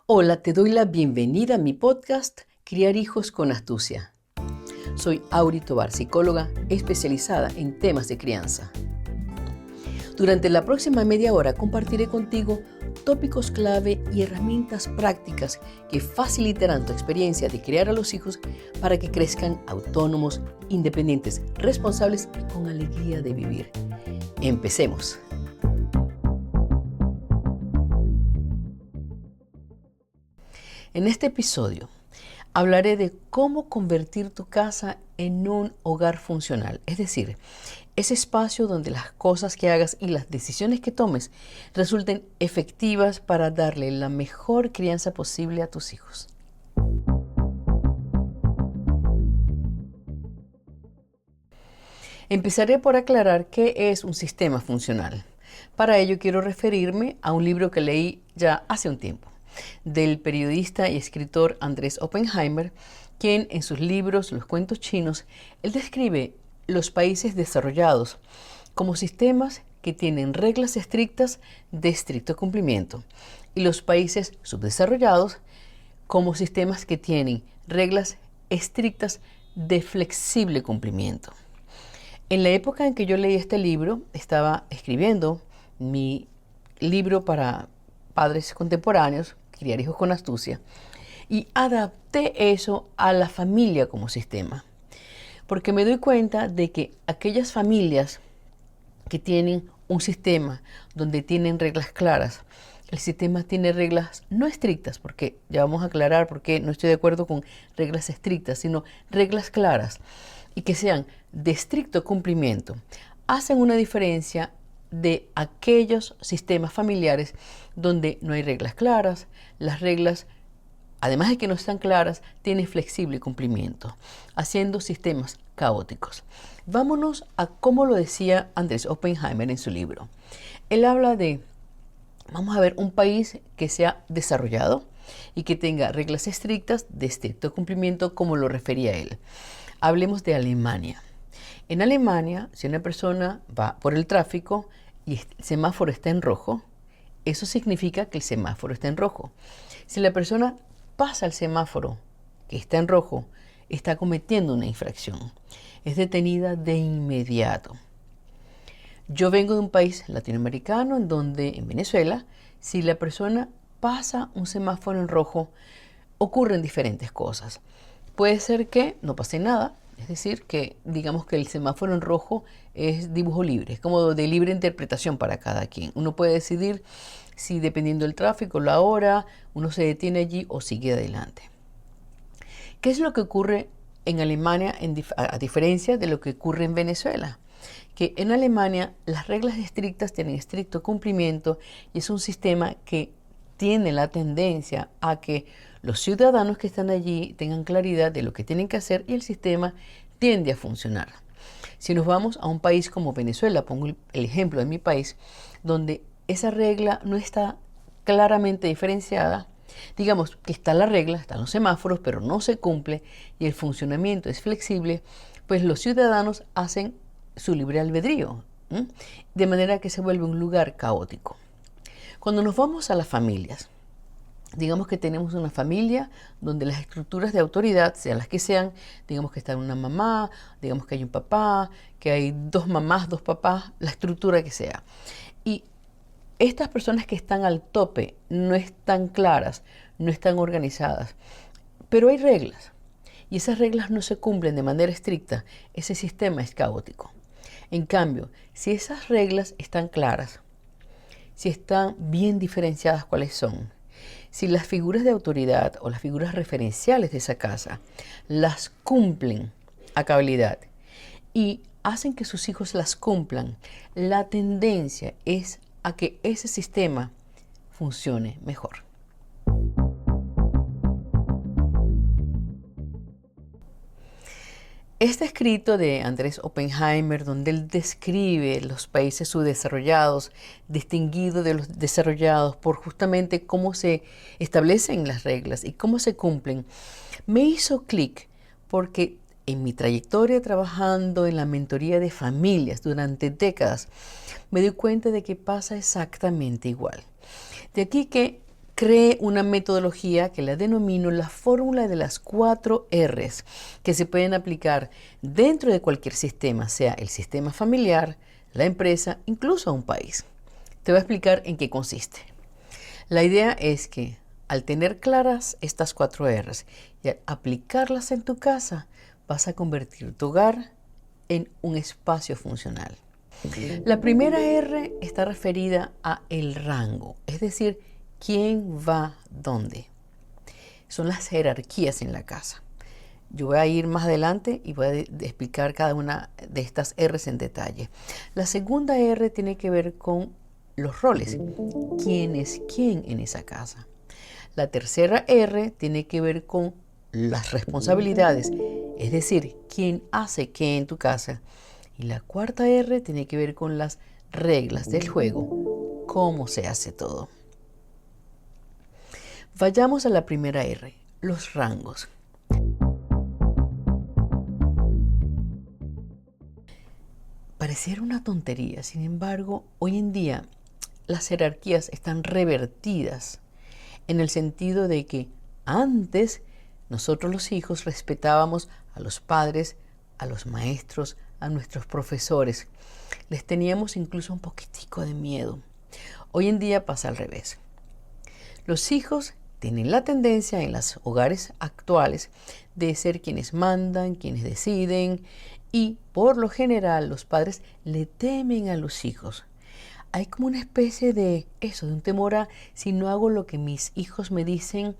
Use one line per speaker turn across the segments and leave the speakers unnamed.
Hola, te doy la bienvenida a mi podcast Criar hijos con astucia. Soy Auri Tobar, psicóloga especializada en temas de crianza. Durante la próxima media hora compartiré contigo tópicos clave y herramientas prácticas que facilitarán tu experiencia de criar a los hijos para que crezcan autónomos, independientes, responsables y con alegría de vivir. Empecemos. En este episodio hablaré de cómo convertir tu casa en un hogar funcional, es decir, ese espacio donde las cosas que hagas y las decisiones que tomes resulten efectivas para darle la mejor crianza posible a tus hijos. Empezaré por aclarar qué es un sistema funcional. Para ello quiero referirme a un libro que leí ya hace un tiempo, del periodista y escritor Andrés Oppenheimer, quien en sus libros Los cuentos chinos, él describe los países desarrollados como sistemas que tienen reglas estrictas de estricto cumplimiento y los países subdesarrollados como sistemas que tienen reglas estrictas de flexible cumplimiento. En la época en que yo leí este libro, estaba escribiendo mi libro para padres contemporáneos, Criar hijos con astucia, y adapté eso a la familia como sistema. Porque me doy cuenta de que aquellas familias que tienen un sistema donde tienen reglas claras, el sistema tiene reglas no estrictas, porque ya vamos a aclarar por qué no estoy de acuerdo con reglas estrictas, sino reglas claras y que sean de estricto cumplimiento, hacen una diferencia de aquellos sistemas familiares donde no hay reglas claras, las reglas, además de que no están claras, tienen flexible cumplimiento, haciendo sistemas caóticos. Vámonos a cómo lo decía Andrés Oppenheimer en su libro. Él habla de, vamos a ver, un país que sea desarrollado y que tenga reglas estrictas de estricto cumplimiento, como lo refería él. Hablemos de Alemania. En Alemania, si una persona va por el tráfico y el semáforo está en rojo, eso significa que el semáforo está en rojo. Si la persona pasa el semáforo que está en rojo, está cometiendo una infracción. Es detenida de inmediato. Yo vengo de un país latinoamericano en donde, en Venezuela, si la persona pasa un semáforo en rojo, ocurren diferentes cosas. Puede ser que no pase nada, es decir, que digamos que el semáforo en rojo es dibujo libre, es como de libre interpretación para cada quien. Uno puede decidir si, dependiendo del tráfico, la hora, uno se detiene allí o sigue adelante. ¿Qué es lo que ocurre en Alemania a diferencia de lo que ocurre en Venezuela? Que en Alemania las reglas estrictas tienen estricto cumplimiento y es un sistema que tiene la tendencia a que los ciudadanos que están allí tengan claridad de lo que tienen que hacer y el sistema tiende a funcionar. Si nos vamos a un país como Venezuela, pongo el ejemplo de mi país, donde esa regla no está claramente diferenciada, digamos que está la regla, están los semáforos, pero no se cumple y el funcionamiento es flexible, pues los ciudadanos hacen su libre albedrío, de manera que se vuelve un lugar caótico. Cuando nos vamos a las familias, digamos que tenemos una familia donde las estructuras de autoridad, sean las que sean, digamos que está una mamá, digamos que hay un papá, que hay dos mamás, dos papás, la estructura que sea. Y estas personas que están al tope no están claras, no están organizadas, pero hay reglas y esas reglas no se cumplen de manera estricta, ese sistema es caótico. En cambio, si esas reglas están claras, si están bien diferenciadas cuáles son, si las figuras de autoridad o las figuras referenciales de esa casa las cumplen a cabalidad y hacen que sus hijos las cumplan, la tendencia es a que ese sistema funcione mejor. Este escrito de Andrés Oppenheimer, donde él describe los países subdesarrollados, distinguido de los desarrollados por justamente cómo se establecen las reglas y cómo se cumplen, me hizo clic porque en mi trayectoria trabajando en la mentoría de familias durante décadas, me di cuenta de que pasa exactamente igual. De aquí que Cree una metodología que la denomino la fórmula de las 4 Rs, que se pueden aplicar dentro de cualquier sistema, sea el sistema familiar, la empresa, incluso a un país. Te voy a explicar en qué consiste. La idea es que al tener claras estas 4 Rs y al aplicarlas en tu casa, vas a convertir tu hogar en un espacio funcional. La primera R está referida a el rango, es decir, quién va dónde. Son las jerarquías en la casa. Yo voy a ir más adelante y voy a explicar cada una de estas R's en detalle. La segunda R tiene que ver con los roles. ¿Quién es quién en esa casa? La tercera R tiene que ver con las responsabilidades, es decir, quién hace qué en tu casa. Y la cuarta R tiene que ver con las reglas del juego, cómo se hace todo. Vayamos a la primera R, los rangos. Pareciera una tontería, sin embargo, hoy en día las jerarquías están revertidas en el sentido de que antes nosotros los hijos respetábamos a los padres, a los maestros, a nuestros profesores. Les teníamos incluso un poquitico de miedo. Hoy en día pasa al revés. Los hijos tienen la tendencia en los hogares actuales de ser quienes mandan, quienes deciden, y por lo general los padres le temen a los hijos. Hay como una especie de eso, de un temor a si no hago lo que mis hijos me dicen,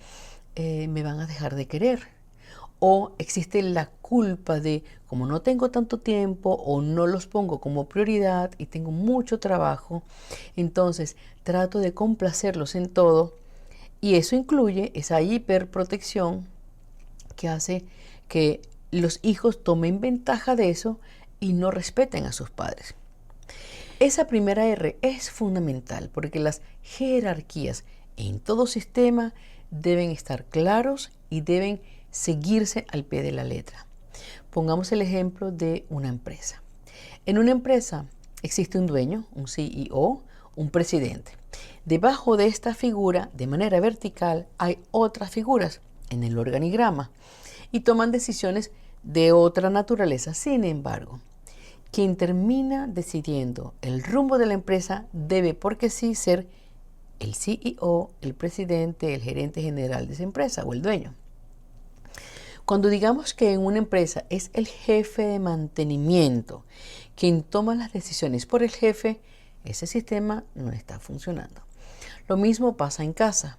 me van a dejar de querer. O existe la culpa de, como no tengo tanto tiempo o no los pongo como prioridad y tengo mucho trabajo, entonces trato de complacerlos en todo. Y eso incluye esa hiperprotección que hace que los hijos tomen ventaja de eso y no respeten a sus padres. Esa primera R es fundamental porque las jerarquías en todo sistema deben estar claros y deben seguirse al pie de la letra. Pongamos el ejemplo de una empresa. En una empresa existe un dueño, un CEO, un presidente. Debajo de esta figura, de manera vertical, hay otras figuras en el organigrama y toman decisiones de otra naturaleza. Sin embargo, quien termina decidiendo el rumbo de la empresa debe, porque sí, ser el CEO, el presidente, el gerente general de esa empresa o el dueño. Cuando digamos que en una empresa es el jefe de mantenimiento quien toma las decisiones por el jefe, ese sistema no está funcionando. Lo mismo pasa en casa.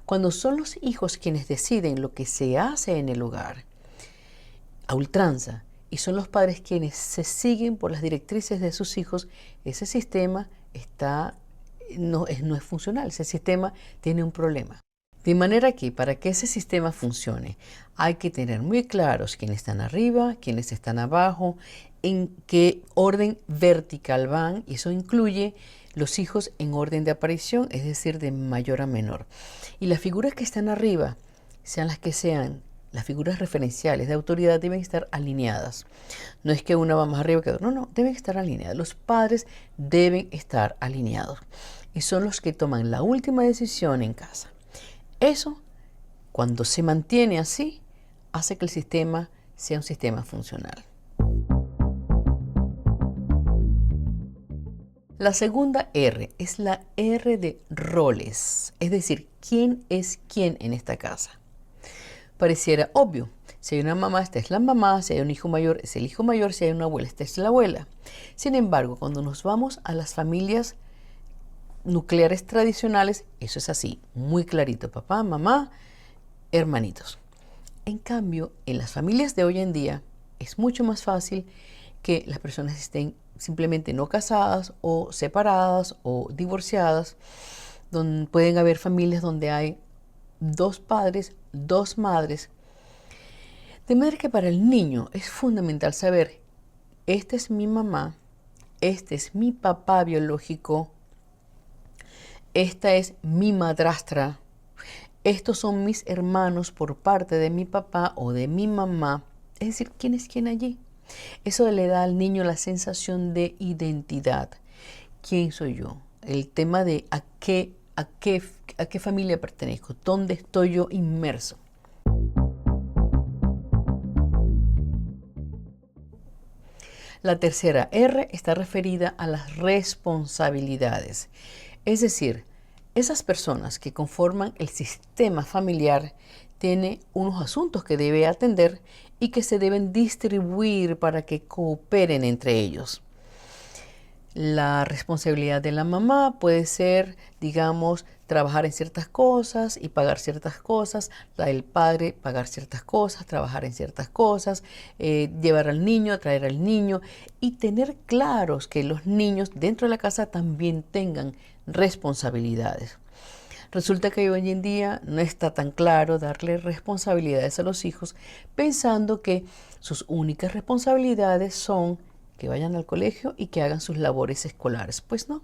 Cuando son los hijos quienes deciden lo que se hace en el hogar, a ultranza, y son los padres quienes se siguen por las directrices de sus hijos, ese sistema no es funcional, ese sistema tiene un problema. De manera que para que ese sistema funcione hay que tener muy claros quiénes están arriba, quiénes están abajo, en qué orden vertical van, y eso incluye los hijos en orden de aparición, es decir, de mayor a menor. Y las figuras que están arriba, sean las que sean, las figuras referenciales de autoridad deben estar alineadas. No es que una va más arriba que otra, no, deben estar alineadas. Los padres deben estar alineados y son los que toman la última decisión en casa. Eso, cuando se mantiene así, hace que el sistema sea un sistema funcional. La segunda R es la R de roles, es decir, quién es quién en esta casa. Pareciera obvio. Si hay una mamá, esta es la mamá. Si hay un hijo mayor, es el hijo mayor. Si hay una abuela, esta es la abuela. Sin embargo, cuando nos vamos a las familias nucleares tradicionales, eso es así, muy clarito. Papá, mamá, hermanitos. En cambio, en las familias de hoy en día, es mucho más fácil que las personas estén simplemente no casadas o separadas o divorciadas. Pueden haber familias donde hay 2 padres, 2 madres. De manera que para el niño es fundamental saber, esta es mi mamá, este es mi papá biológico, esta es mi madrastra, estos son mis hermanos por parte de mi papá o de mi mamá. Es decir, ¿quién es quién allí? Eso le da al niño la sensación de identidad. ¿Quién soy yo? El tema de a qué a qué familia pertenezco, dónde estoy yo inmerso. La tercera R está referida a las responsabilidades. Es decir, esas personas que conforman el sistema familiar tienen unos asuntos que debe atender y que se deben distribuir para que cooperen entre ellos. La responsabilidad de la mamá puede ser, digamos, trabajar en ciertas cosas y pagar ciertas cosas. La del padre, pagar ciertas cosas, trabajar en ciertas cosas, llevar al niño, traer al niño y tener claros que los niños dentro de la casa también tengan responsabilidades. Resulta que hoy en día no está tan claro darle responsabilidades a los hijos pensando que sus únicas responsabilidades son que vayan al colegio y que hagan sus labores escolares. Pues no,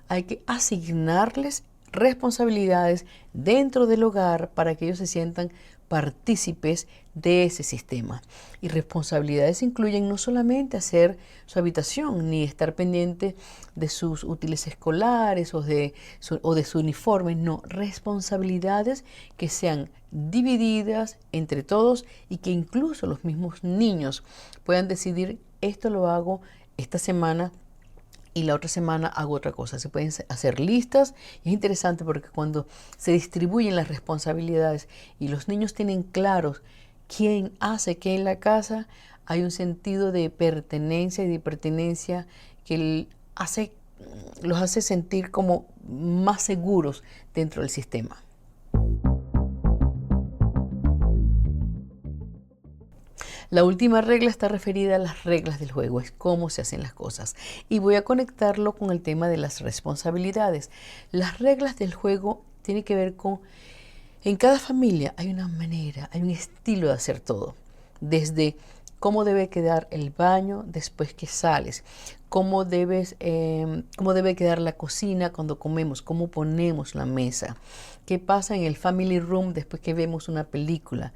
hay que asignarles responsabilidades dentro del hogar para que ellos se sientan partícipes de ese sistema. Y responsabilidades incluyen no solamente hacer su habitación, ni estar pendiente de sus útiles escolares o de su uniforme, no, responsabilidades que sean divididas entre todos y que incluso los mismos niños puedan decidir: esto lo hago esta semana y la otra semana hago otra cosa. Se pueden hacer listas y es interesante porque cuando se distribuyen las responsabilidades y los niños tienen claros quién hace qué en la casa, hay un sentido de pertenencia y de pertenencia que los hace sentir como más seguros dentro del sistema. La última regla está referida a las reglas del juego, es cómo se hacen las cosas. Y voy a conectarlo con el tema de las responsabilidades. Las reglas del juego tienen que ver con, en cada familia hay una manera, hay un estilo de hacer todo. Desde cómo debe quedar el baño después que sales, cómo debe quedar la cocina cuando comemos, cómo ponemos la mesa, qué pasa en el family room después que vemos una película.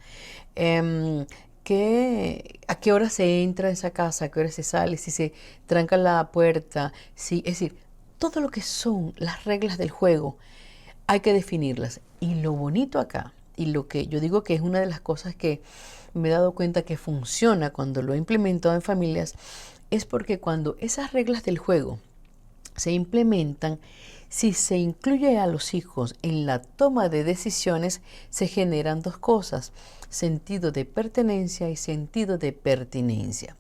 ¿A qué hora se entra a esa casa? ¿A qué hora se sale? Si se tranca la puerta. Es decir, todo lo que son las reglas del juego hay que definirlas. Y lo bonito acá, y lo que yo digo que es una de las cosas que me he dado cuenta que funciona cuando lo he implementado en familias, es porque cuando esas reglas del juego se implementan, si se incluye a los hijos en la toma de decisiones, se generan dos cosas: sentido de pertenencia y sentido de pertinencia.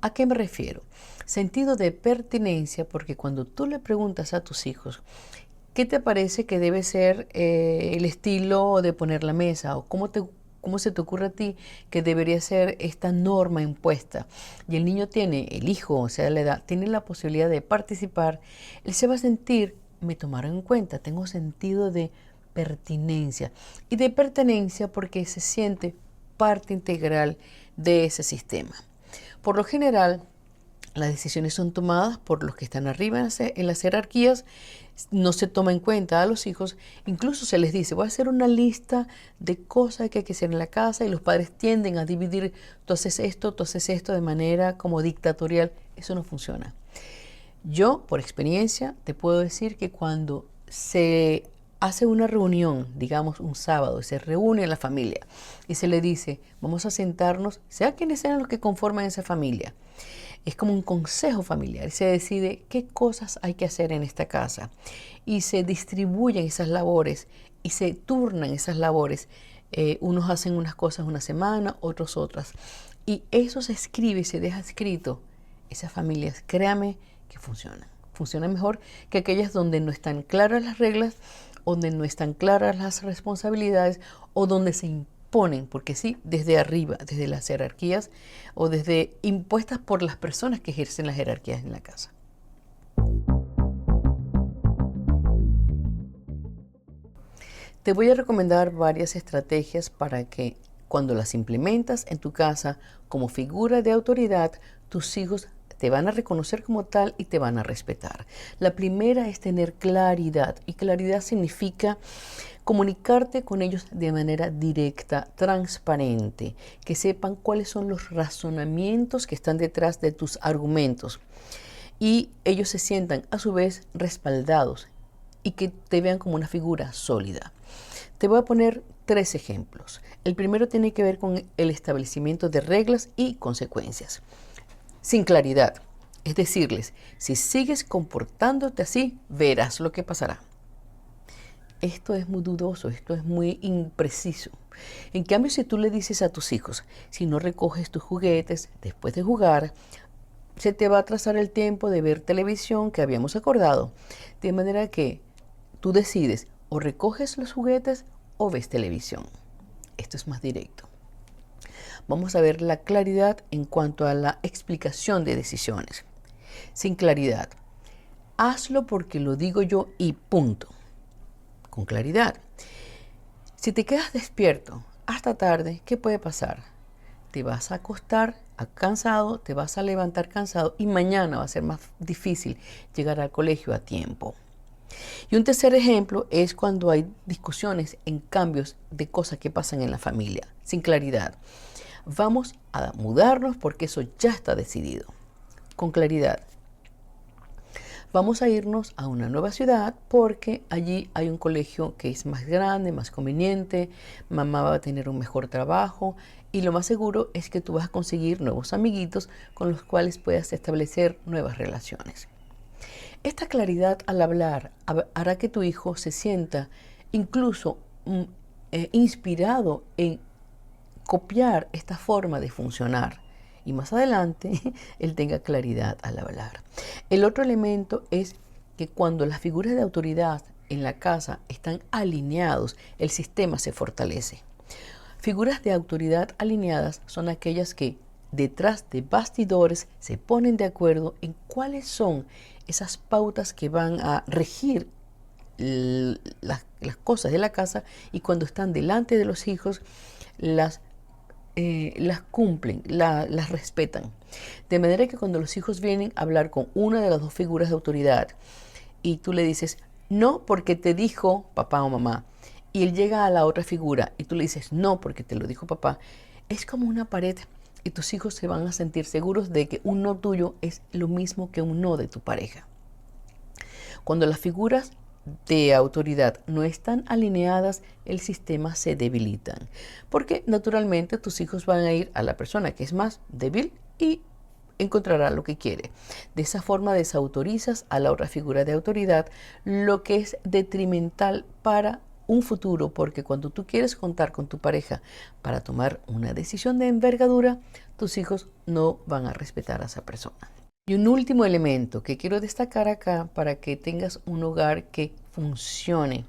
¿A qué me refiero? Sentido de pertinencia porque cuando tú le preguntas a tus hijos ¿qué te parece que debe ser el estilo de poner la mesa? ¿O cómo se te ocurre a ti que debería ser esta norma impuesta? Y el niño el hijo, o sea, la edad, tiene la posibilidad de participar. Él se va a sentir, me tomaron en cuenta, tengo sentido de pertinencia. Y de pertenencia porque se siente parte integral de ese sistema. Por lo general, las decisiones son tomadas por los que están arriba en las jerarquías. No se toma en cuenta a los hijos. Incluso se les dice, voy a hacer una lista de cosas que hay que hacer en la casa, y los padres tienden a dividir, tú haces esto de manera como dictatorial. Eso no funciona. Yo, por experiencia, te puedo decir que cuando se hace una reunión, digamos un sábado, y se reúne la familia y se le dice, vamos a sentarnos, sea quienes sean los que conforman esa familia, es como un consejo familiar y se decide qué cosas hay que hacer en esta casa y se distribuyen esas labores y se turnan esas labores. Unos hacen unas cosas una semana, otros otras, y eso se escribe y se deja escrito. Esas familias, créame que funcionan mejor que aquellas donde no están claras las reglas, donde no están claras las responsabilidades o donde se imponen, porque sí, desde arriba, desde las jerarquías o desde impuestas por las personas que ejercen las jerarquías en la casa. Te voy a recomendar varias estrategias para que cuando las implementas en tu casa como figura de autoridad, tus hijos te van a reconocer como tal y te van a respetar. La primera es tener claridad, y claridad significa comunicarte con ellos de manera directa, transparente, que sepan cuáles son los razonamientos que están detrás de tus argumentos y ellos se sientan a su vez respaldados y que te vean como una figura sólida. Te voy a poner 3 ejemplos. El primero tiene que ver con el establecimiento de reglas y consecuencias. Sin claridad. Es decirles, si sigues comportándote así, verás lo que pasará. Esto es muy dudoso, esto es muy impreciso. En cambio, si tú le dices a tus hijos, si no recoges tus juguetes después de jugar, se te va a atrasar el tiempo de ver televisión que habíamos acordado. De manera que tú decides o recoges los juguetes o ves televisión. Esto es más directo. Vamos a ver la claridad en cuanto a la explicación de decisiones. Sin claridad. Hazlo porque lo digo yo y punto. Con claridad. Si te quedas despierto hasta tarde, ¿qué puede pasar? Te vas a acostar cansado, te vas a levantar cansado y mañana va a ser más difícil llegar al colegio a tiempo. Y un tercer ejemplo es cuando hay discusiones en cambios de cosas que pasan en la familia, sin claridad. Vamos a mudarnos porque eso ya está decidido. Con claridad. Vamos a irnos a una nueva ciudad porque allí hay un colegio que es más grande, más conveniente, mamá va a tener un mejor trabajo y lo más seguro es que tú vas a conseguir nuevos amiguitos con los cuales puedas establecer nuevas relaciones. Esta claridad al hablar hará que tu hijo se sienta incluso inspirado en copiar esta forma de funcionar. Y más adelante él tenga claridad al hablar. El otro elemento es que cuando las figuras de autoridad en la casa están alineados, el sistema se fortalece. Figuras de autoridad alineadas son aquellas que detrás de bastidores se ponen de acuerdo en cuáles son esas pautas que van a regir las cosas de la casa y cuando están delante de los hijos las cumplen, las respetan. De manera que cuando los hijos vienen a hablar con una de las dos figuras de autoridad y tú le dices, no porque te dijo papá o mamá, y él llega a la otra figura y tú le dices, no porque te lo dijo papá, es como una pared y tus hijos se van a sentir seguros de que un no tuyo es lo mismo que un no de tu pareja. Cuando las figuras de autoridad no están alineadas, el sistema se debilita. Porque naturalmente tus hijos van a ir a la persona que es más débil y encontrará lo que quiere. De esa forma desautorizas a la otra figura de autoridad, lo que es detrimental para un futuro, porque cuando tú quieres contar con tu pareja para tomar una decisión de envergadura, tus hijos no van a respetar a esa persona. Y un último elemento que quiero destacar acá para que tengas un hogar que funcione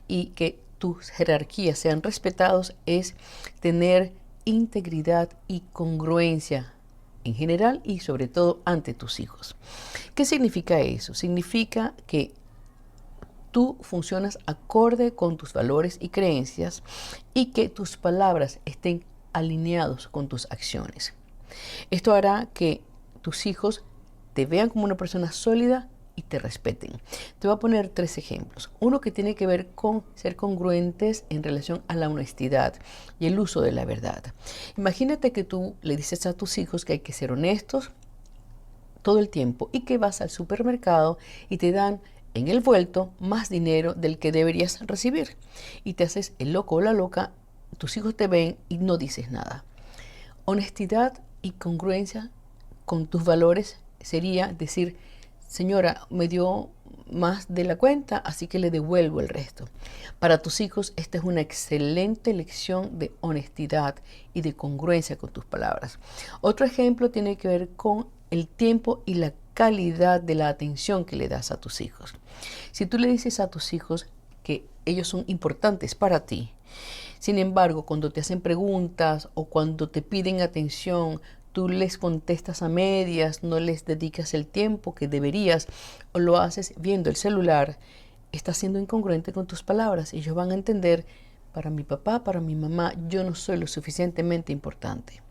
y que tus jerarquías sean respetados es tener integridad y congruencia en general y sobre todo ante tus hijos. ¿Qué significa eso? Significa que tú funcionas acorde con tus valores y creencias y que tus palabras estén alineados con tus acciones. Esto hará que tus hijos te vean como una persona sólida y te respeten. Te voy a poner 3 ejemplos. Uno que tiene que ver con ser congruentes en relación a la honestidad y el uso de la verdad. Imagínate que tú le dices a tus hijos que hay que ser honestos todo el tiempo y que vas al supermercado y te dan en el vuelto más dinero del que deberías recibir. Y te haces el loco o la loca, tus hijos te ven y no dices nada. Honestidad y congruencia con tus valores sería decir, señora, me dio más de la cuenta, así que le devuelvo el resto. Para tus hijos, esta es una excelente lección de honestidad y de congruencia con tus palabras. Otro ejemplo tiene que ver con el tiempo y la calidad de la atención que le das a tus hijos. Si tú le dices a tus hijos que ellos son importantes para ti, sin embargo, cuando te hacen preguntas o cuando te piden atención, tú les contestas a medias, no les dedicas el tiempo que deberías o lo haces viendo el celular, estás siendo incongruente con tus palabras y ellos van a entender, para mi papá, para mi mamá, yo no soy lo suficientemente importante.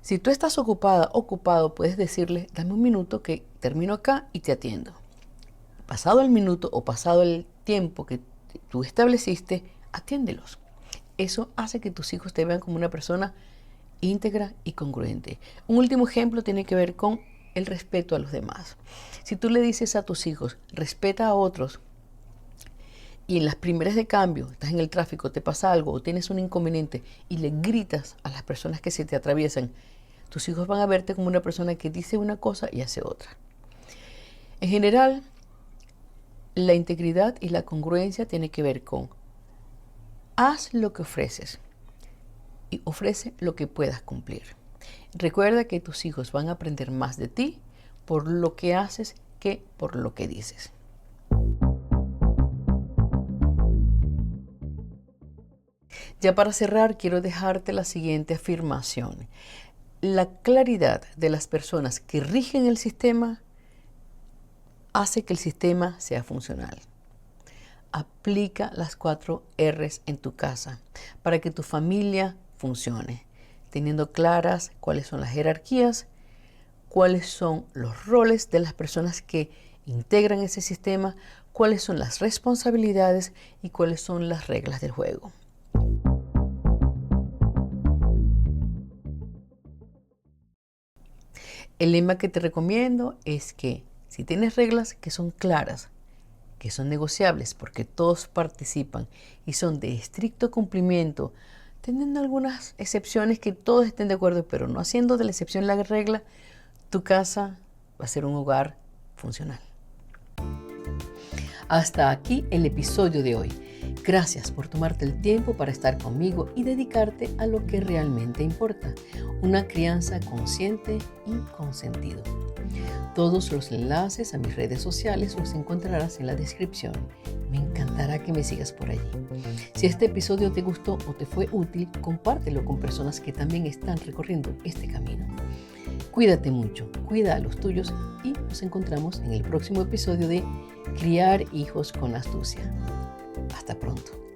Si tú estás ocupado, puedes decirle, dame un minuto que termino acá y te atiendo. Pasado el minuto o pasado el tiempo que tú estableciste, atiéndelos. Eso hace que tus hijos te vean como una persona íntegra y congruente. Un último ejemplo tiene que ver con el respeto a los demás. Si tú le dices a tus hijos, respeta a otros, y en las primeras de cambio, estás en el tráfico, te pasa algo o tienes un inconveniente y le gritas a las personas que se te atraviesan, tus hijos van a verte como una persona que dice una cosa y hace otra. En general, la integridad y la congruencia tiene que ver con haz lo que ofreces y ofrece lo que puedas cumplir. Recuerda que tus hijos van a aprender más de ti por lo que haces que por lo que dices. Ya para cerrar, quiero dejarte la siguiente afirmación. La claridad de las personas que rigen el sistema hace que el sistema sea funcional. Aplica las 4 R's en tu casa para que tu familia funcione, teniendo claras cuáles son las jerarquías, cuáles son los roles de las personas que integran ese sistema, cuáles son las responsabilidades y cuáles son las reglas del juego. El lema que te recomiendo es que si tienes reglas que son claras, que son negociables porque todos participan y son de estricto cumplimiento, teniendo algunas excepciones que todos estén de acuerdo, pero no haciendo de la excepción la regla, tu casa va a ser un hogar funcional. Hasta aquí el episodio de hoy. Gracias por tomarte el tiempo para estar conmigo y dedicarte a lo que realmente importa, una crianza consciente y con sentido. Todos los enlaces a mis redes sociales los encontrarás en la descripción. Me encantará que me sigas por allí. Si este episodio te gustó o te fue útil, compártelo con personas que también están recorriendo este camino. Cuídate mucho, cuida a los tuyos y nos encontramos en el próximo episodio de Criar hijos con astucia. Hasta pronto.